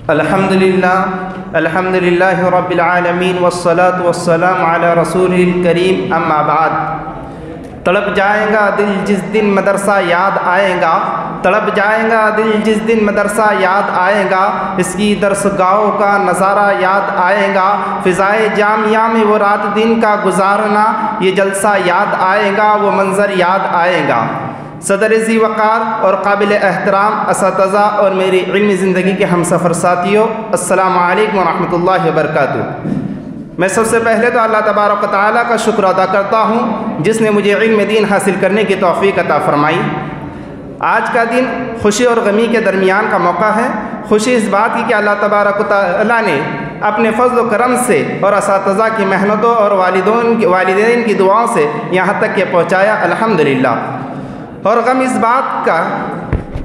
الحمدللہ رب العالمین والصلاة والسلام علی رسول الکریم اما بعد۔ تڑپ جائے گا دل جس دن مدرسہ یاد آئے گا، تڑپ جائے گا دل جس دن مدرسہ یاد آئے گا، اس کی درس گاہوں کا نظارہ یاد آئے گا، فضائے جامعہ میں وہ رات دن کا گزارنا، یہ جلسہ یاد آئے گا، وہ منظر یاد آئے گا۔ صدر ذی وقار اور قابل احترام اساتذہ اور میری علمی زندگی کے ہم سفر ساتھیوں، السلام علیکم ورحمۃ اللہ وبرکاتہ۔ میں سب سے پہلے تو اللہ تبارک و تعالیٰ کا شکر ادا کرتا ہوں جس نے مجھے علم دین حاصل کرنے کی توفیق عطا فرمائی۔ آج کا دن خوشی اور غمی کے درمیان کا موقع ہے۔ خوشی اس بات کی کہ اللہ تبارک و تعالیٰ نے اپنے فضل و کرم سے اور اساتذہ کی محنتوں اور والدین کی دعاؤں سے یہاں تک کہ پہنچایا، الحمدللہ۔ اور غم اس بات کا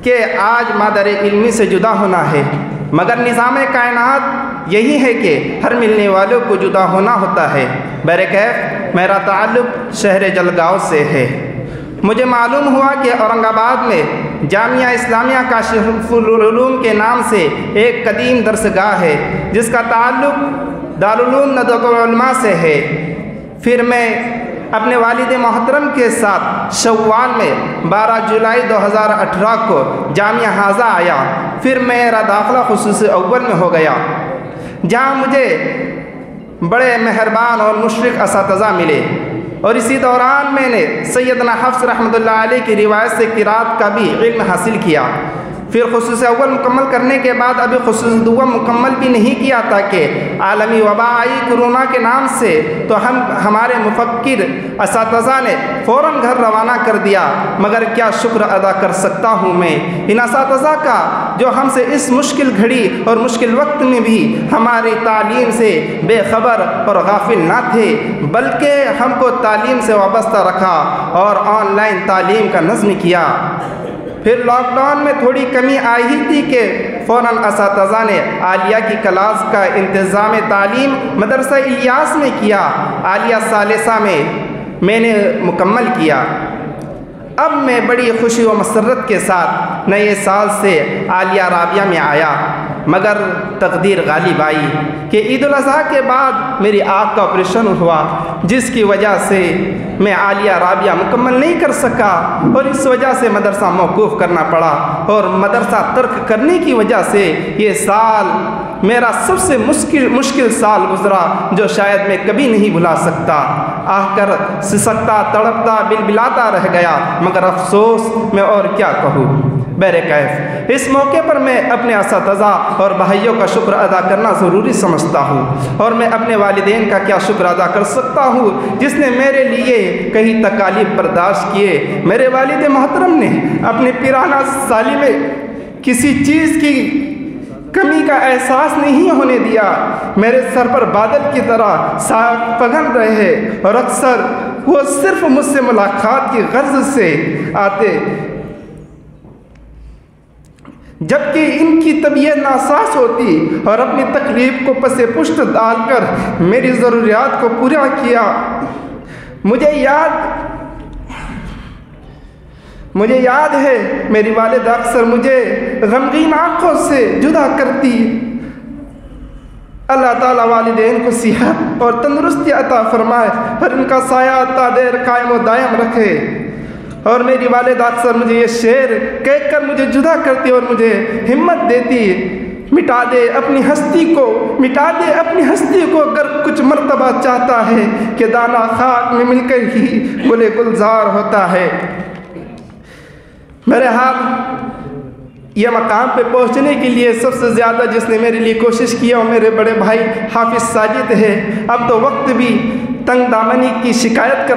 کہ آج مادر علمی سے جدا ہونا ہے، مگر نظام کائنات یہی ہے کہ ہر ملنے والوں کو جدا ہونا ہوتا ہے۔ بہرکیف میرا تعلق شہر جلگاؤں سے ہے۔ مجھے معلوم ہوا کہ اورنگ آباد میں جامعہ اسلامیہ کاشف العلوم کے نام سے ایک قدیم درسگاہ ہے جس کا تعلق دارالعلوم ندوۃ العلماء سے ہے۔ پھر میں اپنے والد محترم کے ساتھ شوال میں 12 جولائی 2018 کو جامعہ حاضہ آیا۔ پھر میرا داخلہ خصوصی اول میں ہو گیا جہاں مجھے بڑے مہربان اور مشفق اساتذہ ملے، اور اسی دوران میں نے سیدنا حفص رحمۃ اللہ علیہ کی روایت سے قرات کا بھی علم حاصل کیا۔ پھر خصوصی اول مکمل کرنے کے بعد ابھی خصوصی دوم مکمل بھی نہیں کیا تھا کہ عالمی وبا آئی کورونا کے نام سے، تو ہمارے مفکر اساتذہ نے فوراً گھر روانہ کر دیا۔ مگر کیا شکر ادا کر سکتا ہوں میں ان اساتذہ کا جو ہم سے اس مشکل گھڑی اور مشکل وقت میں بھی ہماری تعلیم سے بے خبر اور غافل نہ تھے، بلکہ ہم کو تعلیم سے وابستہ رکھا اور آن لائن تعلیم کا نظم کیا۔ پھر لاک ڈاؤن میں تھوڑی کمی آئی ہی تھی کہ فوراً اساتذہ نے عالیہ کی کلاس کا انتظام تعلیم مدرسہ الیاس میں کیا۔ عالیہ ثالثہ میں نے مکمل کیا۔ اب میں بڑی خوشی و مسرت کے ساتھ نئے سال سے عالیہ رابعہ میں آیا، مگر تقدیر غالب آئی کہ عید الاضحیٰ کے بعد میری آنکھ کا آپریشن ہوا، جس کی وجہ سے میں عالیہ رابعہ مکمل نہیں کر سکا، اور اس وجہ سے مدرسہ موقوف کرنا پڑا، اور مدرسہ ترک کرنے کی وجہ سے یہ سال میرا سب سے مشکل سال گزرا جو شاید میں کبھی نہیں بھلا سکتا۔ آہ کر سسکتا تڑپتا بلبلاتا رہ گیا، مگر افسوس میں اور کیا کہوں۔ بہرکیف اس موقع پر میں اپنے اساتذہ اور بھائیوں کا شکر ادا کرنا ضروری سمجھتا ہوں، اور میں اپنے والدین کا کیا شکر ادا کر سکتا ہوں جس نے میرے لیے کئی تکالیف برداشت کیے۔ میرے والد محترم نے اپنے پیرانہ سالی میں کسی چیز کی کمی کا احساس نہیں ہونے دیا۔ میرے سر پر بادل کی طرح سایہ پگھن رہے، اور اکثر وہ صرف مجھ سے ملاقات کی غرض سے آتے، جبکہ ان کی طبیعت ناساز ہوتی، اور اپنی تکلیف کو پس پشت ڈال کر میری ضروریات کو پورا کیا۔ مجھے یاد ہے میری والدہ اکثر مجھے غمگین آنکھوں سے جدا کرتی۔ اللہ تعالیٰ والدین کو صحت اور تندرستی عطا فرمائے، اور ان کا سایہ تا دیر قائم و دائم رکھے۔ اور میری والدہ اکثر مجھے یہ شعر کہہ کر مجھے جدا کرتی اور مجھے ہمت دیتی، مٹا دے اپنی ہستی کو اگر کچھ مرتبہ چاہتا ہے کہ دانا خاک میں مل کر ہی گلے گلزار ہوتا ہے۔ میرے حال یہ مقام پہ پہنچنے کے لیے سب سے زیادہ جس نے میرے لیے کوشش کی وہ میرے بڑے بھائی حافظ ساجد ہے۔ اب تو وقت بھی تنگ دامنی کی شکایت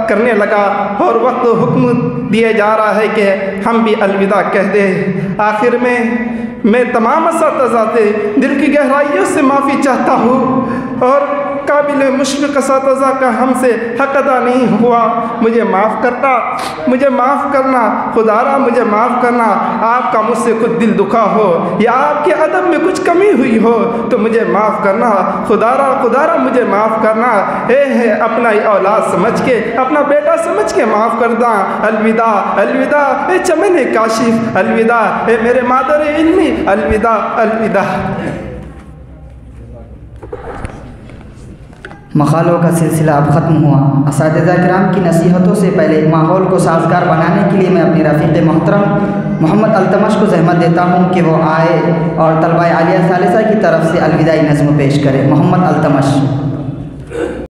کرنے لگا، اور وقت حکم دیے جا رہا ہے کہ ہم بھی الوداع کہہ دیں۔ آخر میں تمام اساتذہ سے دل کی گہرائیوں سے معافی چاہتا ہوں، اور قابل مشفق اساتذہ کا ہم سے حق ادا نہیں ہوا، مجھے معاف کرنا خدا را مجھے معاف کرنا۔ آپ کا مجھ سے کچھ دل دکھا ہو یا آپ کے ادب میں کچھ کمی ہوئی ہو تو مجھے معاف کرنا خدا را مجھے معاف کرنا۔ اے اپنا اولاد سمجھ کے، اپنا بیٹا سمجھ کے معاف کر دا۔ الوداع الوداع اے چمن کاشف، الوداع اے میرے مادر علمی، الوداع الوداع۔ مقالوں کا سلسلہ اب ختم ہوا۔ اساتذہ کرام کی نصیحتوں سے پہلے ماحول کو سازگار بنانے کے لیے میں اپنے رفیق محترم محمد التمش کو زحمت دیتا ہوں کہ وہ آئے اور طلبہ عالیہ ثالثہ کی طرف سے الوداعی نظم پیش کرے۔ محمد التمش۔